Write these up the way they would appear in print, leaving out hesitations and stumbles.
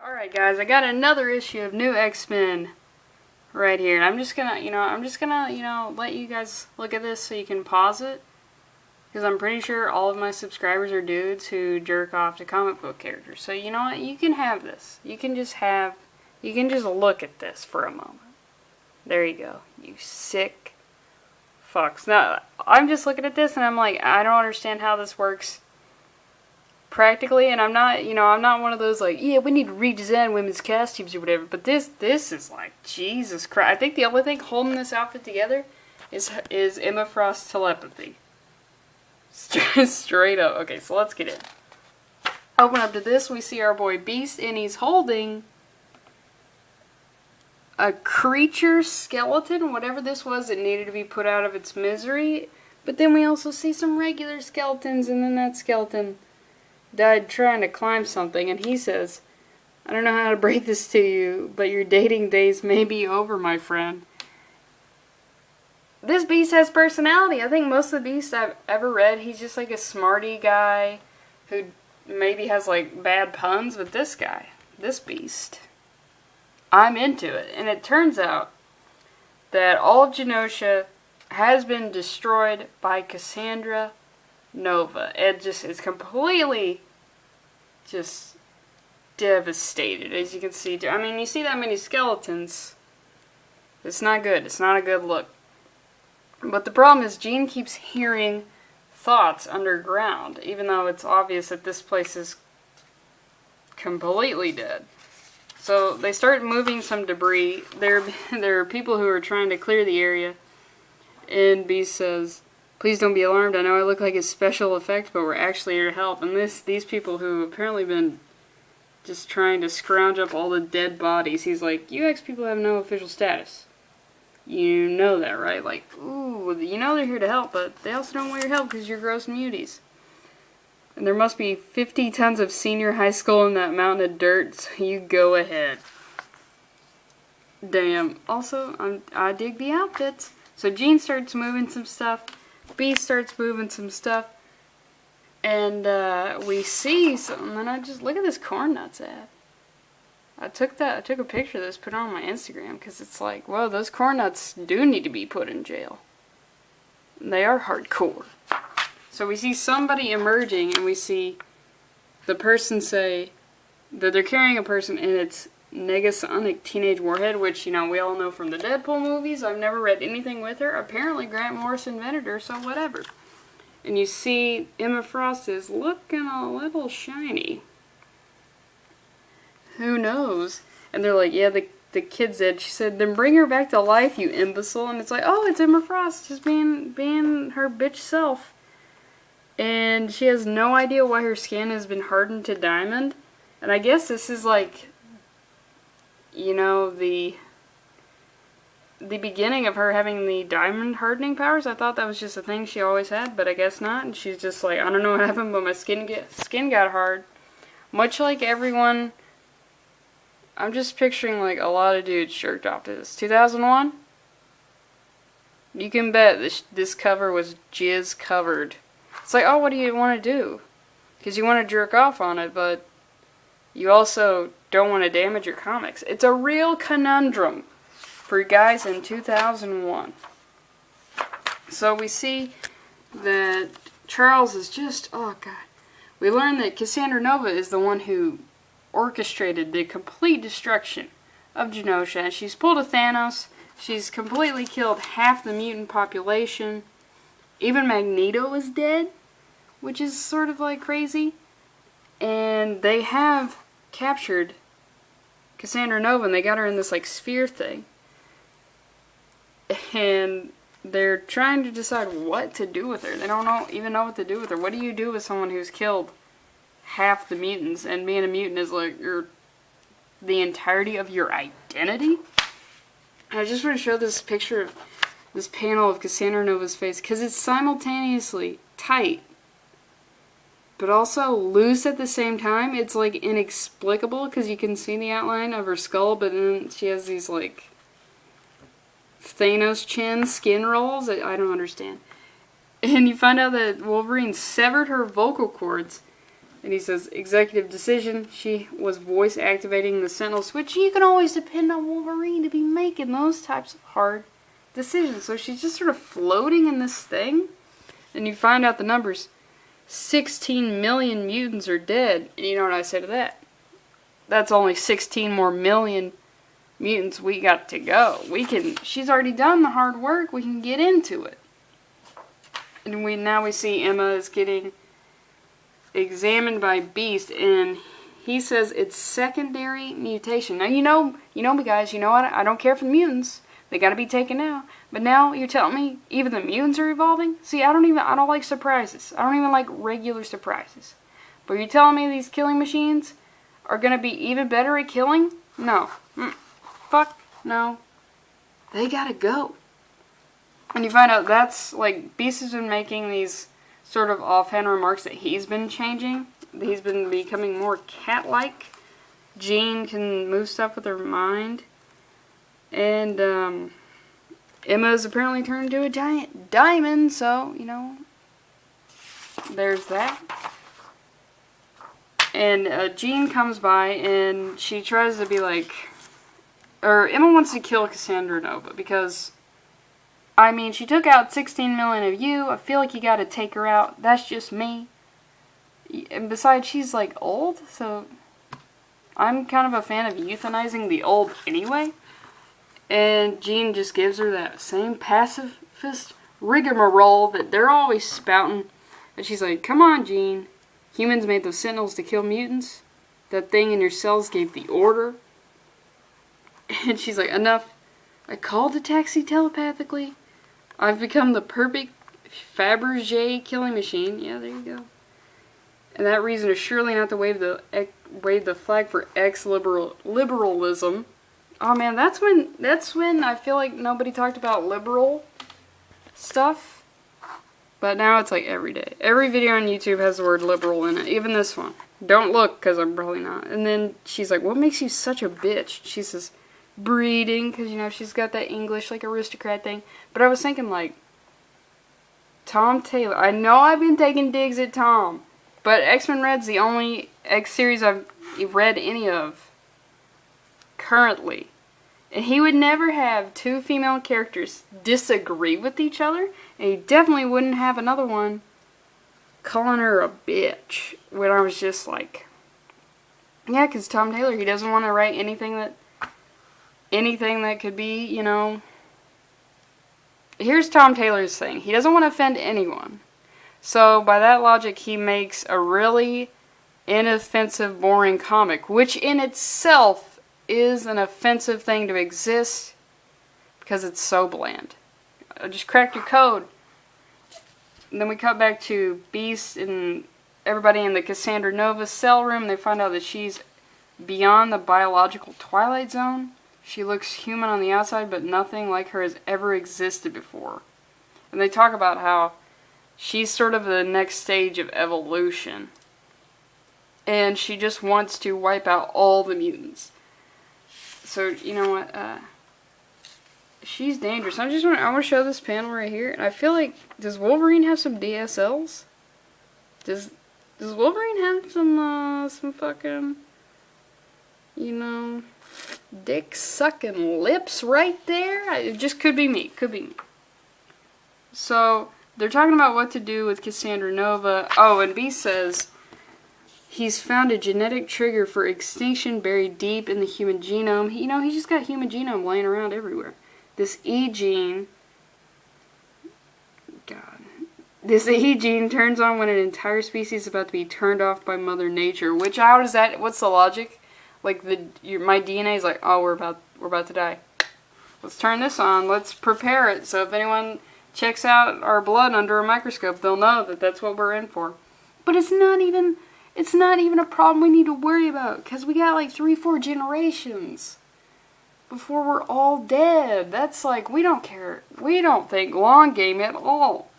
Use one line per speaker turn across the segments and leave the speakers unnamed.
Alright guys, I got another issue of New X-Men right here. And I'm just gonna, let you guys look at this so you can pause it. Because I'm pretty sure all of my subscribers are dudes who jerk off to comic book characters. So you know what, you can have this. You can just look at this for a moment. There you go, you sick fucks. Now, I'm just looking at this and I'm like, I don't understand how this works practically, and I'm not one of those like, yeah, we need to redesign women's costumes or whatever, but this is like, Jesus Christ. I think the only thing holding this outfit together is Emma Frost's telepathy. Straight up. Okay, so let's get in. Open up to this, we see our boy Beast, and he's holding a creature skeleton, whatever this was, it needed to be put out of its misery, but then we also see some regular skeletons, and then that skeleton died trying to climb something, and he says, I don't know how to break this to you, but your dating days may be over, my friend. This Beast has personality. I think most of the Beasts I've ever read, he's just like a smarty guy who maybe has like bad puns, but this guy, this Beast, I'm into it. And it turns out that all of Genosha has been destroyed by Cassandra Nova. It just is completely just devastated, as you can see. I mean, you see that many skeletons, it's not good. It's not a good look. But the problem is Jean keeps hearing thoughts underground, even though it's obvious that this place is completely dead. So they start moving some debris. There are people who are trying to clear the area, and Beast says, please don't be alarmed, I know I look like a special effect, but we're actually here to help. And these people who apparently been just trying to scrounge up all the dead bodies, he's like, you X people have no official status. You know that, right? Like, ooh, you know they're here to help, but they also don't want your help because you're gross muties. And there must be 50 tons of senior high school in that mountain of dirt, so you go ahead. Damn. Also, I dig the outfits. So Jean starts moving some stuff. Beast starts moving some stuff, and we see something, and I just, look at this corn nuts ad. I took a picture of this, put it on my Instagram, because it's like, whoa, those corn nuts do need to be put in jail. They are hardcore. So we see somebody emerging, and we see the person say that they're carrying a person, and it's Negasonic Teenage Warhead, which, you know, we all know from the Deadpool movies. I've never read anything with her. Apparently Grant Morrison invented her, so whatever. And you see Emma Frost is looking a little shiny. Who knows? And they're like, yeah, the kid said, she said, then bring her back to life, you imbecile. And it's like, oh, it's Emma Frost just being her bitch self. And she has no idea why her skin has been hardened to diamond. And I guess this is like, you know, the beginning of her having the diamond hardening powers. I thought that was just a thing she always had, but I guess not. And she's just like, I don't know what happened, but my skin got hard. Much like everyone, I'm just picturing like a lot of dudes jerked off to this. 2001? You can bet this cover was jizz covered. It's like, oh, what do you want to do? Because you want to jerk off on it, but you also don't want to damage your comics. It's a real conundrum for guys in 2001. So we see that Charles is just, oh god. We learn that Cassandra Nova is the one who orchestrated the complete destruction of Genosha. And she's pulled a Thanos. She's completely killed half the mutant population. Even Magneto is dead, which is sort of like crazy. And they have captured Cassandra Nova, and they got her in this like sphere thing. And they're trying to decide what to do with her. They don't even know what to do with her. What do you do with someone who's killed half the mutants, and being a mutant is like the entirety of your identity? I just want to show this picture of this panel of Cassandra Nova's face, because it's simultaneously tight but also loose at the same time. It's like inexplicable, because you can see the outline of her skull, but then she has these like Thanos chin skin rolls. I don't understand. And you find out that Wolverine severed her vocal cords And he says, executive decision. She was voice activating the Sentinel switch. You can always depend on Wolverine to be making those types of hard decisions. So she's just sort of floating in this thing. And you find out the numbers. 16 million mutants are dead. And you know what I say to that? That's only 16 more million mutants we got to go. She's already done the hard work. We can get into it. And now we see Emma is getting examined by Beast, and he says it's secondary mutation. Now you know me, guys. You know what? I don't care for the mutants. They got to be taken out. But now you're telling me even the mutants are evolving? See, I don't like surprises. I don't even like regular surprises. But you're telling me these killing machines are gonna be even better at killing? No. Fuck no. They gotta go. And you find out that's like Beast has been making these sort of offhand remarks that he's been changing. He's been becoming more cat-like. Jean can move stuff with her mind. And Emma's apparently turned into a giant diamond, so, you know, there's that. And Jean comes by and she tries to be like, or Emma wants to kill Cassandra Nova because, I mean, she took out 16 million of you. I feel like you gotta take her out. That's just me. And besides, she's like old, so I'm kind of a fan of euthanizing the old anyway. And Jean just gives her that same pacifist rigmarole that they're always spouting. And she's like, come on, Jean. Humans made those sentinels to kill mutants. That thing in your cells gave the order. And she's like, enough. I called a taxi telepathically. I've become the perfect Fabergé killing machine. Yeah, there you go. And that reason is surely not to wave the flag for ex-liberalism. Oh man, that's when I feel like nobody talked about liberal stuff. But now it's like every day. Every video on YouTube has the word liberal in it. Even this one. Don't look, because I'm probably not. And then she's like, what makes you such a bitch? She says, breeding, because, you know, she's got that English, like, aristocrat thing. But I was thinking, like, Tom Taylor. I know I've been taking digs at Tom. But X-Men Red's the only X series I've read any of currently. And he would never have two female characters disagree with each other. And he definitely wouldn't have another one calling her a bitch. When I was just like, yeah, because Tom Taylor, he doesn't want to write anything that could be, you know. Here's Tom Taylor's thing. He doesn't want to offend anyone. So, by that logic, he makes a really inoffensive, boring comic, which in itself is an offensive thing to exist because it's so bland. I just cracked your code. And then we cut back to Beast and everybody in the Cassandra Nova cell room. They find out that she's beyond the biological Twilight Zone. She looks human on the outside, but nothing like her has ever existed before. And they talk about how she's sort of the next stage of evolution. And she just wants to wipe out all the mutants. So, you know what, she's dangerous. I want to show this panel right here. And I feel like, does Wolverine have some DSLs? Does Wolverine have some fucking, you know, dick-sucking lips right there? It just could be me. Could be me. So, they're talking about what to do with Cassandra Nova. Oh, and Beast says he's found a genetic trigger for extinction buried deep in the human genome. You know, he just got human genome laying around everywhere. This E gene, God, this E gene turns on when an entire species is about to be turned off by Mother Nature. Which, how does that? What's the logic? Like my DNA is like, oh, we're about to die. Let's turn this on. Let's prepare it. So if anyone checks out our blood under a microscope, they'll know that that's what we're in for. But it's not even a problem we need to worry about, because we got like 3-4 generations before we're all dead. That's like, we don't care. We don't think long game at all.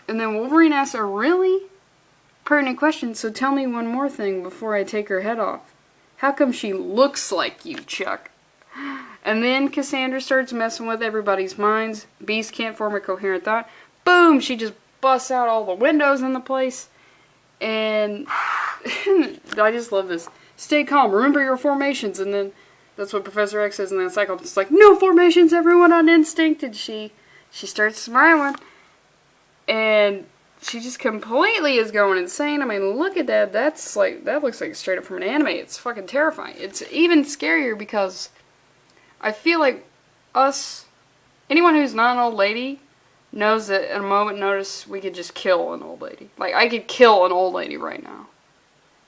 And then Wolverine asks a really pertinent question, so tell me one more thing before I take her head off. How come she looks like you, Chuck? And then Cassandra starts messing with everybody's minds. Beast can't form a coherent thought. Boom! She just busts out all the windows in the place. And I just love this. Stay calm, remember your formations, and then that's what Professor X says, and then Cyclops is like, no formations, everyone on instinct, and she starts smiling, and she just completely is going insane. I mean, look at that. That's like, that looks like straight up from an anime. It's fucking terrifying. It's even scarier because I feel like anyone who's not an old lady knows that at a moment notice we could just kill an old lady. Like, I could kill an old lady right now.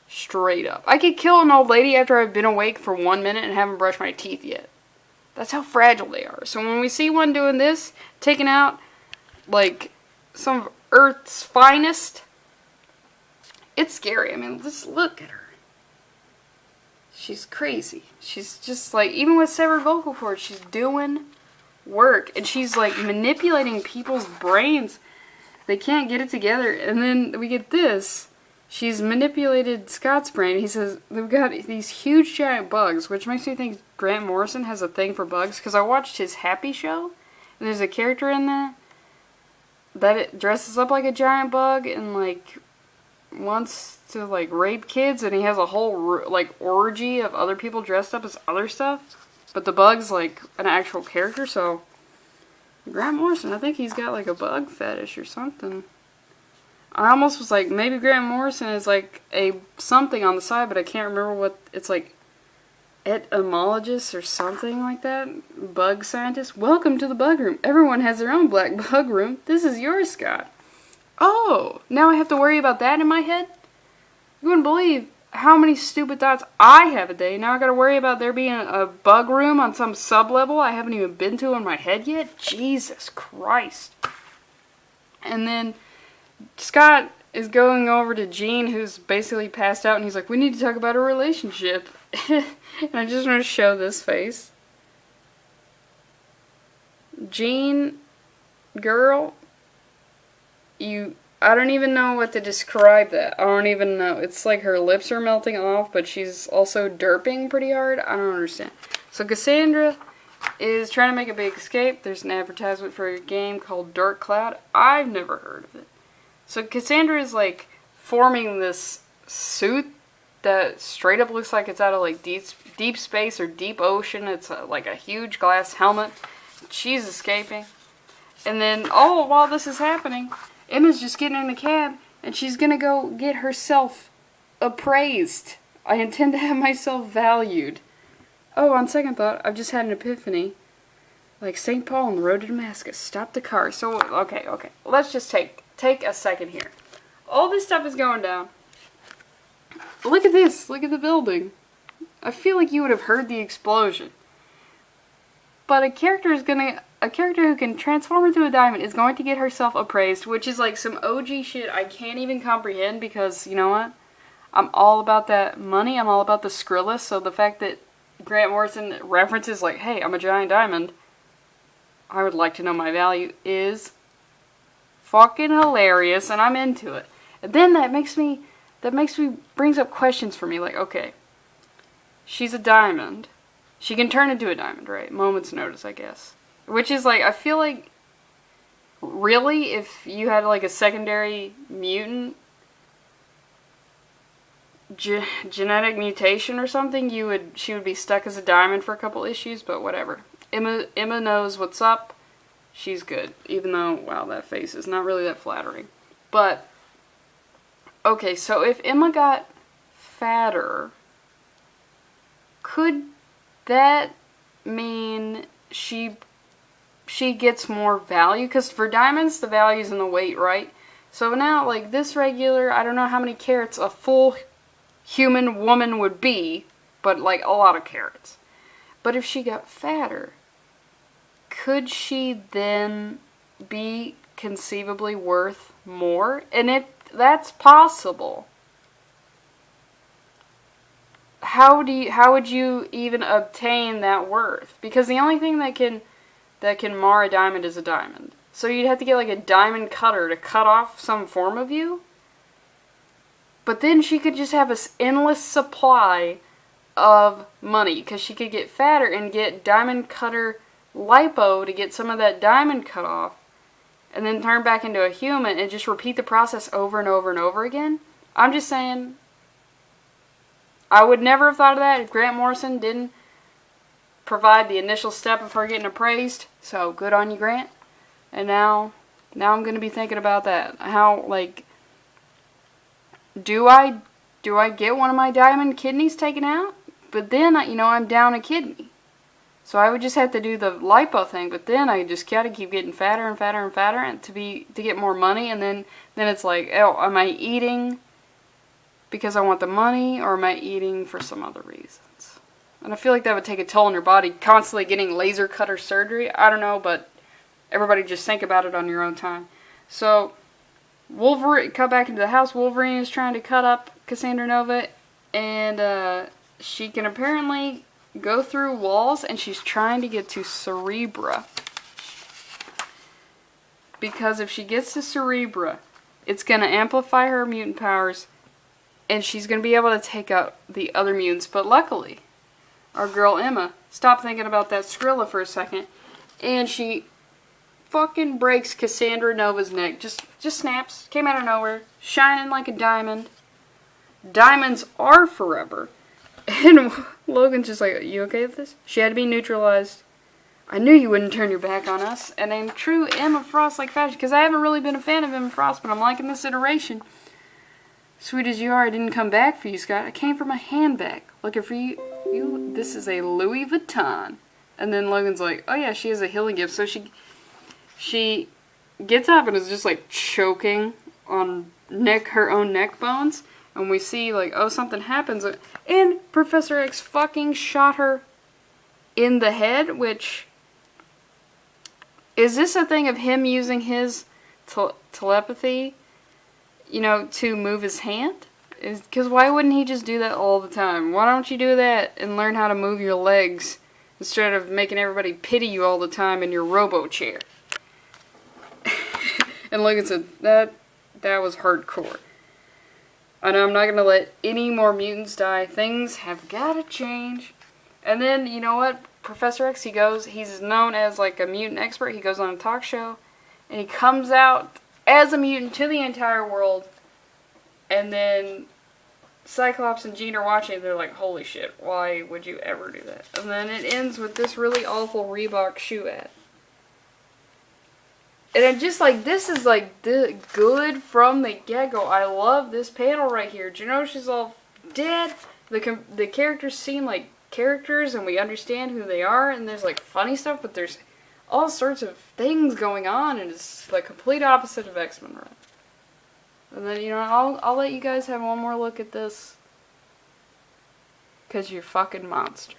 Straight up. I could kill an old lady after I've been awake for 1 minute and haven't brushed my teeth yet. That's how fragile they are. So when we see one doing this, taking out, like, some of Earth's finest, it's scary. I mean, just look at her. She's crazy. She's just like, even with severed vocal cords, she's doing work. And she's like manipulating people's brains. They can't get it together. And then we get this. She's manipulated Scott's brain. He says, they've got these huge giant bugs, which makes me think Grant Morrison has a thing for bugs. Because I watched his Happy Show. And there's a character in there that it dresses up like a giant bug and like wants to like rape kids, and he has a whole like orgy of other people dressed up as other stuff, but the bug's like an actual character. So Grant Morrison, I think he's got like a bug fetish or something. I almost was like, maybe Grant Morrison is like a something on the side, but I can't remember what it's like. Etymologist or something like that. Bug scientist. Welcome to the bug room. Everyone has their own black bug room. This is yours, Scott. Oh, now I have to worry about that in my head? You wouldn't believe how many stupid thoughts I have a day. Now I gotta worry about there being a bug room on some sub-level I haven't even been to in my head yet? Jesus Christ. And then Scott is going over to Jean, who's basically passed out, and he's like, we need to talk about a relationship. And I just want to show this face. Jean, girl, I don't even know what to describe that. I don't even know. It's like her lips are melting off, but she's also derping pretty hard. I don't understand. So Cassandra is trying to make a big escape. There's an advertisement for a game called Dark Cloud. I've never heard of it. So Cassandra is like forming this suit that straight up looks like it's out of like deep space or deep ocean. It's like a huge glass helmet. She's escaping. And then, oh, while this is happening, Emma's just getting in the cab, and she's gonna go get herself appraised. I intend to have myself valued. Oh, on second thought, I've just had an epiphany. Like St. Paul on the road to Damascus. Stop the car. So, okay. Let's just take a second here. All this stuff is going down. Look at this. Look at the building. I feel like you would have heard the explosion. But a character who can transform into a diamond is going to get herself appraised, which is like some OG shit I can't even comprehend because, you know what? I'm all about that money. I'm all about the Skrilla. So the fact that Grant Morrison references like, hey, I'm a giant diamond, I would like to know my value, is fucking hilarious, and I'm into it. And then brings up questions for me, like, okay, she's a diamond. She can turn into a diamond, right? Moment's notice, I guess. Which is like, I feel like, really, if you had like a secondary mutant, genetic mutation or something, she would be stuck as a diamond for a couple issues, but whatever. Emma knows what's up. She's good. Even though, wow, that face is not really that flattering. But, okay, so if Emma got fatter, could that mean she gets more value? Because for diamonds, the value's in the weight, right? So now, like, this regular, I don't know how many carats a full human woman would be, but, like, a lot of carats. But if she got fatter, could she then be conceivably worth more? And if that's possible, how would you even obtain that worth? Because the only thing that can mar a diamond is a diamond. So you'd have to get like a diamond cutter to cut off some form of you. But then she could just have an endless supply of money, because she could get fatter and get diamond cutter lipo to get some of that diamond cut off, and then turn back into a human and just repeat the process over and over and over again. I'm just saying, I would never have thought of that if Grant Morrison didn't provide the initial step of her getting appraised. So, good on you, Grant. And now I'm going to be thinking about that. How, like, do I get one of my diamond kidneys taken out? But then, you know, I'm down a kidney. So I would just have to do the lipo thing, but then I just gotta keep getting fatter and fatter and fatter and to get more money, and then it's like, oh, am I eating because I want the money, or am I eating for some other reasons? And I feel like that would take a toll on your body, constantly getting laser cutter surgery. I don't know, but everybody just think about it on your own time. So, Wolverine, cut back into the house. Wolverine is trying to cut up Cassandra Nova, and she can apparently go through walls, and she's trying to get to Cerebra. Because if she gets to Cerebra, it's going to amplify her mutant powers, and she's going to be able to take out the other mutants. But luckily, our girl Emma stopped thinking about that Skrilla for a second, and she fucking breaks Cassandra Nova's neck. Just snaps. Came out of nowhere. Shining like a diamond. Diamonds are forever. And Logan's just like, you okay with this? She had to be neutralized. I knew you wouldn't turn your back on us. And in true Emma Frost-like fashion, because I haven't really been a fan of Emma Frost, but I'm liking this iteration. Sweet as you are, I didn't come back for you, Scott. I came for my handbag. Looking for you. This is a Louis Vuitton. And then Logan's like, oh yeah, she has a healing gift. So she gets up and is just like choking on her own neck bones. And we see, like, oh, something happens. And Professor X fucking shot her in the head, which... Is this a thing of him using his telepathy, you know, to move his hand? Because why wouldn't he just do that all the time? Why don't you do that and learn how to move your legs instead of making everybody pity you all the time in your robo-chair? And Logan said, that was hardcore. I know I'm not going to let any more mutants die. Things have got to change. And then, you know what? Professor X, he's known as like a mutant expert. He goes on a talk show. And he comes out as a mutant to the entire world. And then Cyclops and Jean are watching. They're like, holy shit, why would you ever do that? And then it ends with this really awful Reebok shoe ad. And I'm just like, this is like good from the get-go. I love this panel right here. Genosha's all dead. The characters seem like characters, and we understand who they are, and there's like funny stuff, but there's all sorts of things going on, and it's like complete opposite of X-Men Run. And then, you know, I'll let you guys have one more look at this, because you're fucking monsters.